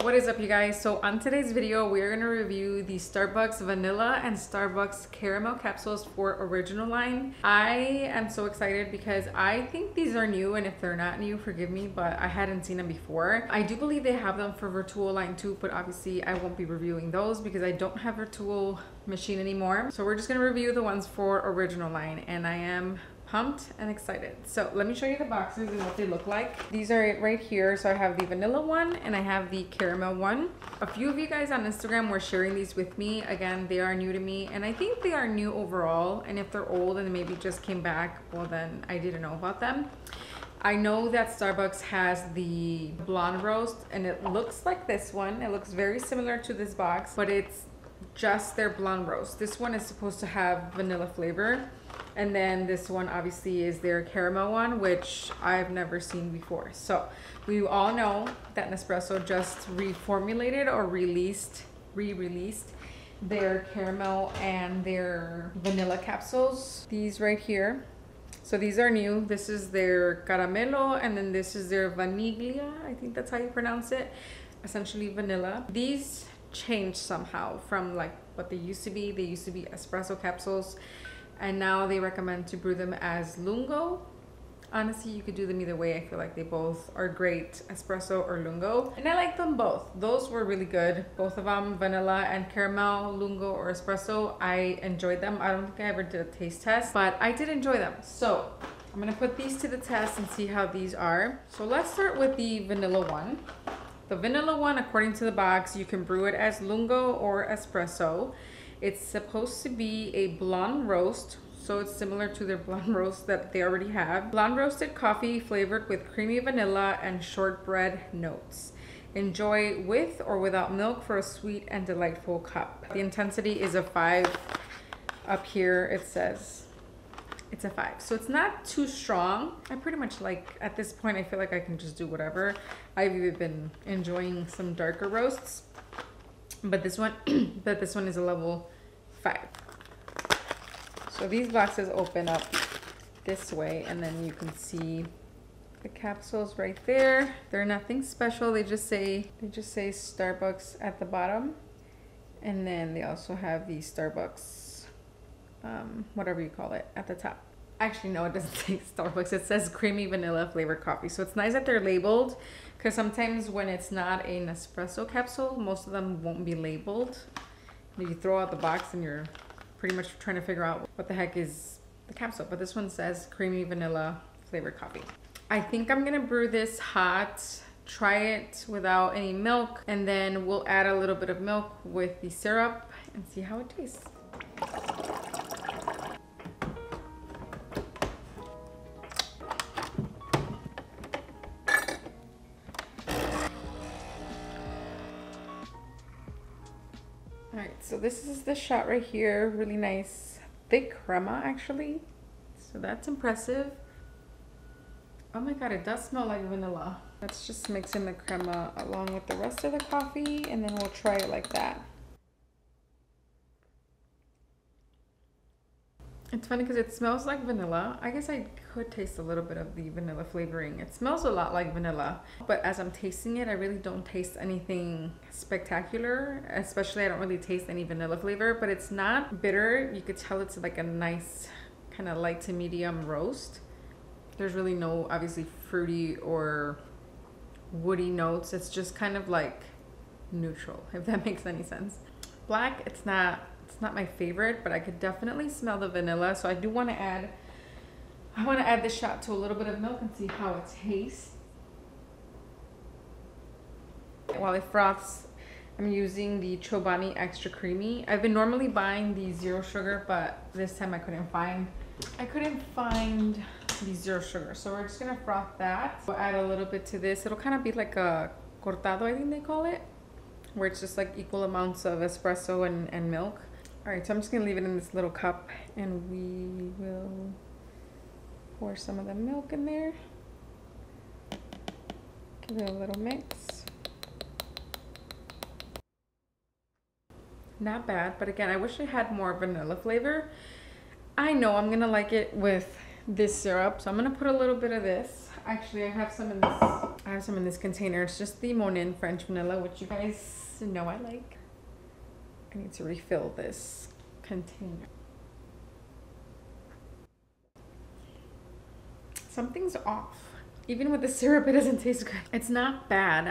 What is up, you guys? So on today's video, we are going to review the Starbucks vanilla and Starbucks caramel capsules for original line. I am so excited because I think these are new, and if they're not new, forgive me, but I hadn't seen them before. I do believe they have them for Virtual line too, but obviously I won't be reviewing those because I don't have Virtual machine anymore. So we're just going to review the ones for original line, and I am pumped and excited. So let me show you the boxes and what they look like. These are it right here. So I have the vanilla one and I have the caramel one. A few of you guys on Instagram were sharing these with me. Again, they are new to me, and I think they are new overall. And if they're old and maybe just came back, well, then I didn't know about them. I know that Starbucks has the blonde roast, and it looks like this one. It looks very similar to this box, but it's just their blonde roast. This one is supposed to have vanilla flavor. And then this one obviously is their caramel one, which I've never seen before. So we all know that Nespresso just reformulated or re-released their caramel and their vanilla capsules. These right here. So these are new. This is their caramelo, and then this is their vaniglia. I think that's how you pronounce it. Essentially vanilla. These changed somehow from like what they used to be. They used to be espresso capsules, and now they recommend to brew them as lungo. Honestly, you could do them either way. I feel like they both are great, espresso or lungo. And I like them both. Those were really good. Both of them, vanilla and caramel, lungo or espresso. I enjoyed them. I don't think I ever did a taste test, but I did enjoy them. So I'm gonna put these to the test and see how these are. So let's start with the vanilla one. The vanilla one, according to the box, you can brew it as lungo or espresso. It's supposed to be a blonde roast, so it's similar to their blonde roast that they already have. Blonde roasted coffee flavored with creamy vanilla and shortbread notes. Enjoy with or without milk for a sweet and delightful cup. The intensity is a 5. Up here it says it's a 5, so it's not too strong. I pretty much like, at this point, I feel like I can just do whatever. I've even been enjoying some darker roasts, but this one is a level 5. So these boxes open up this way, and then you can see the capsules right there. They're nothing special. They just say Starbucks at the bottom, and then they also have the Starbucks whatever you call it at the top. Actually, no, it doesn't say Starbucks. It says creamy vanilla flavored coffee. So it's nice that they're labeled, because sometimes when it's not an espresso capsule, most of them won't be labeled. You throw out the box and you're pretty much trying to figure out what the heck is the capsule. But this one says creamy vanilla flavored coffee. I think I'm gonna brew this hot, try it without any milk, and then we'll add a little bit of milk with the syrup and see how it tastes. Alright, so this is the shot right here. Really nice, thick crema actually. So that's impressive. Oh my god, it does smell like vanilla. Let's just mix in the crema along with the rest of the coffee, and then we'll try it like that. It's funny because it smells like vanilla. I guess I could taste a little bit of the vanilla flavoring. It smells a lot like vanilla, but as I'm tasting it, I really don't taste anything spectacular. Especially, I don't really taste any vanilla flavor, but it's not bitter. You could tell it's like a nice kind of light to medium roast. There's really no obviously fruity or woody notes. It's just kind of like neutral, if that makes any sense. Black, it's not my favorite, but I could definitely smell the vanilla. So I do want to add, this shot to a little bit of milk and see how it tastes. While it froths, I'm using the Chobani Extra Creamy. I've been normally buying the zero sugar, but this time I couldn't find the zero sugar. So we're just gonna froth that. We'll add a little bit to this. It'll kind of be like a cortado, I think they call it, where it's just like equal amounts of espresso and milk. All right, so I'm just gonna leave it in this little cup, and we will pour some of the milk in there. Give it a little mix. Not bad, but again, I wish it had more vanilla flavor. I know I'm gonna like it with this syrup. So I'm gonna put a little bit of this. Actually, I have some in this. I have some in this container. It's just the Monin French vanilla, which you guys know I like. I need to refill this container. Something's off. Even with the syrup, it doesn't taste good. It's not bad.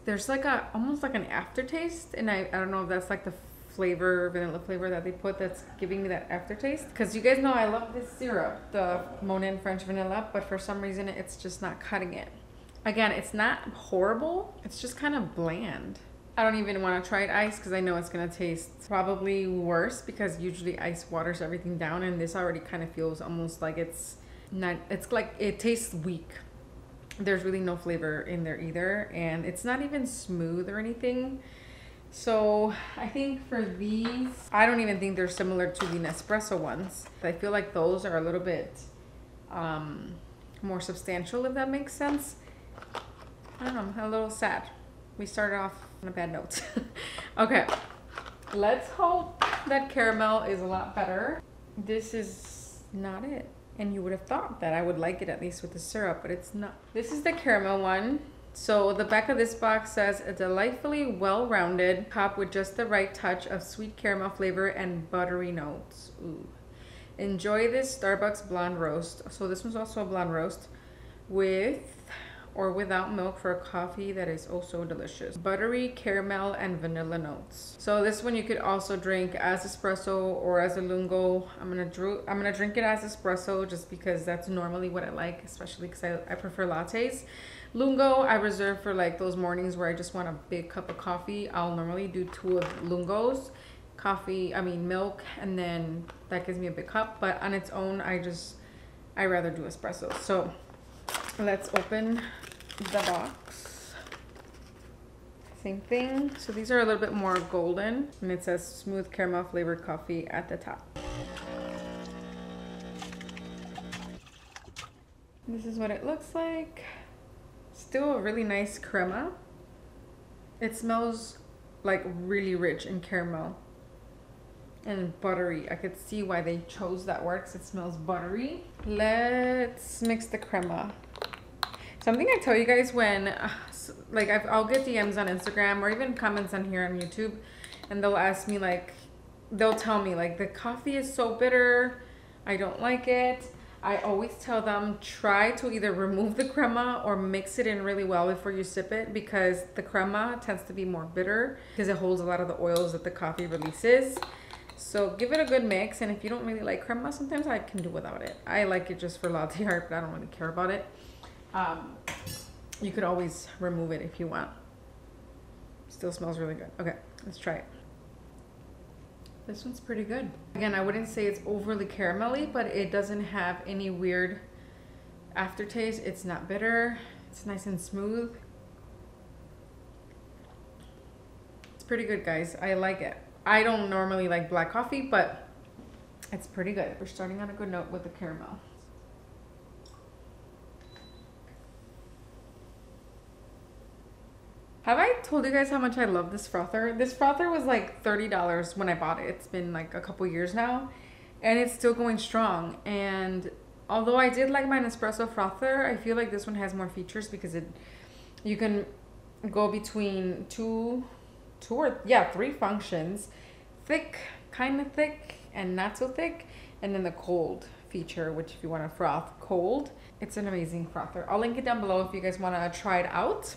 There's like almost like an aftertaste, and I don't know if that's like the vanilla flavor that they put that's giving me that aftertaste. Because you guys know I love this syrup, the Monin French vanilla, but for some reason it's just not cutting it. Again, it's not horrible. It's just kind of bland. I don't even want to try it ice because I know it's going to taste probably worse, because usually ice waters everything down, and this already kind of feels almost like it's like it tastes weak. There's really no flavor in there either, and it's not even smooth or anything. So I think for these, I don't even think they're similar to the Nespresso ones. I feel like those are a little bit more substantial, if that makes sense. I don't know, I'm a little sad. We started off on a bad note. Okay, let's hope that caramel is a lot better. This is not it. And you would have thought that I would like it at least with the syrup, but it's not. This is the caramel one. So the back of this box says a delightfully well-rounded cup with just the right touch of sweet caramel flavor and buttery notes. Ooh. Enjoy this Starbucks blonde roast. So this one's also a blonde roast with or without milk for a coffee that is oh so delicious. Buttery, caramel, and vanilla notes. So this one you could also drink as espresso or as a lungo. I'm gonna drink it as espresso just because that's normally what I like, especially because I prefer lattes. Lungo I reserve for like those mornings where I just want a big cup of coffee. I'll normally do 2 of lungos, milk, and then that gives me a big cup. But on its own, I rather do espresso. So let's open the box. Same thing. So these are a little bit more golden, and it says smooth caramel flavored coffee at the top. This is what it looks like. Still a really nice crema. It smells like really rich in caramel and buttery. I could see why they chose that word, because it smells buttery. Let's mix the crema. Something I tell you guys when, I'll get DMs on Instagram or even comments on here on YouTube, and they'll ask me they'll tell me the coffee is so bitter, I don't like it. I always tell them, try to either remove the crema or mix it in really well before you sip it, because the crema tends to be more bitter because it holds a lot of the oils that the coffee releases. So give it a good mix, and if you don't really like crema, sometimes I can do without it. I like it just for latte art, but I don't really care about it. You could always remove it if you want. Still smells really good. Okay, let's try it. This one's pretty good. Again, I wouldn't say it's overly caramelly, but it doesn't have any weird aftertaste. It's not bitter. It's nice and smooth. It's pretty good, guys. I like it. I don't normally like black coffee, but it's pretty good. We're starting on a good note with the caramel. Have I told you guys how much I love this frother? This frother was like $30 when I bought it. It's been like a couple years now, and it's still going strong. And although I did like my Nespresso frother, I feel like this one has more features because you can go between three functions: thick, kind of thick, and not so thick, and then the cold feature, which if you want to froth cold, it's an amazing frother. I'll link it down below if you guys want to try it out.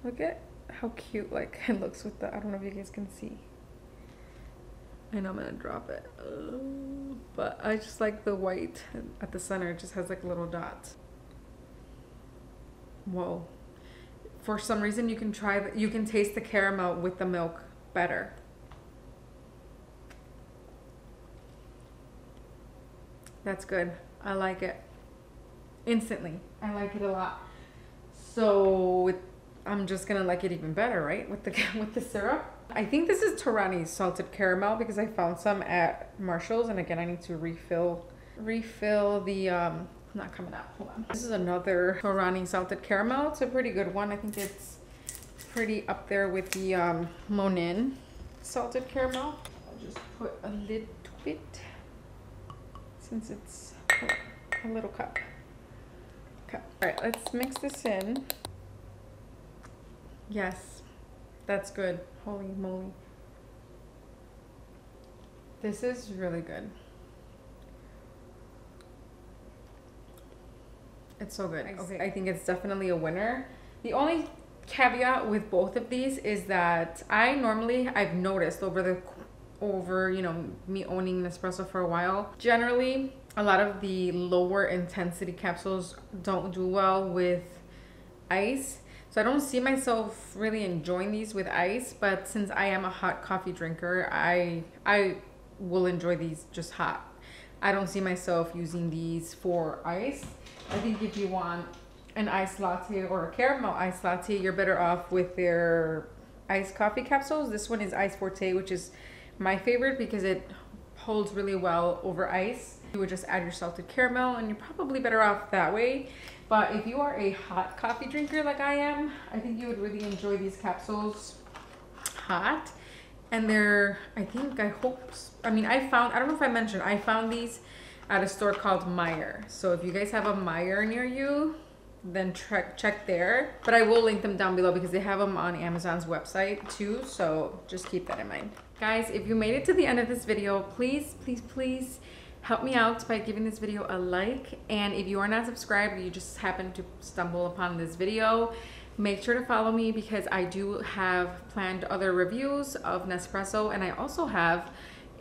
Look at how cute it looks with the, I don't know if you guys can see. I know I'm gonna drop it. But I just like the white at the center. It just has like a little dot. Whoa. For some reason you can taste the caramel with the milk better. That's good. I like it. Instantly. I like it a lot. So I'm just gonna like it even better, right? With the syrup. I think this is Torani's salted caramel because I found some at Marshall's, and again I need to refill the not coming out. Hold on. This is another Torani salted caramel. It's a pretty good one. I think it's pretty up there with the Monin salted caramel. I'll just put a little bit since it's a little cup. Okay. All right, let's mix this in. Yes, that's good. Holy moly. This is really good. It's so good. Okay, I think it's definitely a winner. The only caveat with both of these is that I've noticed over you know, me owning Nespresso for a while, generally a lot of the lower intensity capsules don't do well with ice. So I don't see myself really enjoying these with ice, but since I am a hot coffee drinker, I will enjoy these just hot. I don't see myself using these for ice. I think if you want an iced latte or a caramel iced latte, you're better off with their iced coffee capsules. This one is Ice Forte, which is my favorite because it holds really well over ice. You would just add your salted caramel and you're probably better off that way. But if you are a hot coffee drinker like I am, I think you would really enjoy these capsules hot. And they're, I don't know if I mentioned, I found these at a store called Meyer. So if you guys have a Meyer near you, then check there. But I will link them down below because they have them on Amazon's website too. So just keep that in mind. Guys, if you made it to the end of this video, please, please, please help me out by giving this video a like. And if you are not subscribed, you just happen to stumble upon this video, make sure to follow me because I do have planned other reviews of Nespresso, and I also have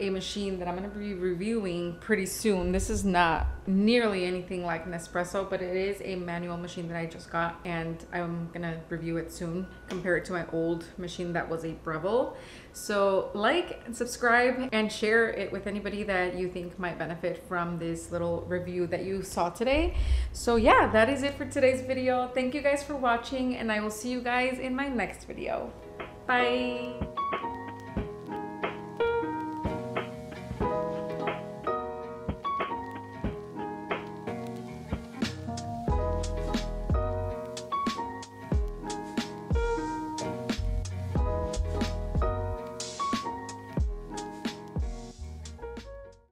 a machine that I'm going to be reviewing pretty soon. This is not nearly anything like Nespresso, but it is a manual machine that I just got, and I'm going to review it soon, compare it to my old machine that was a Breville. So like and subscribe and share it with anybody that you think might benefit from this little review that you saw today. So yeah, that is it for today's video. Thank you guys for watching, and I will see you guys in my next video. Bye.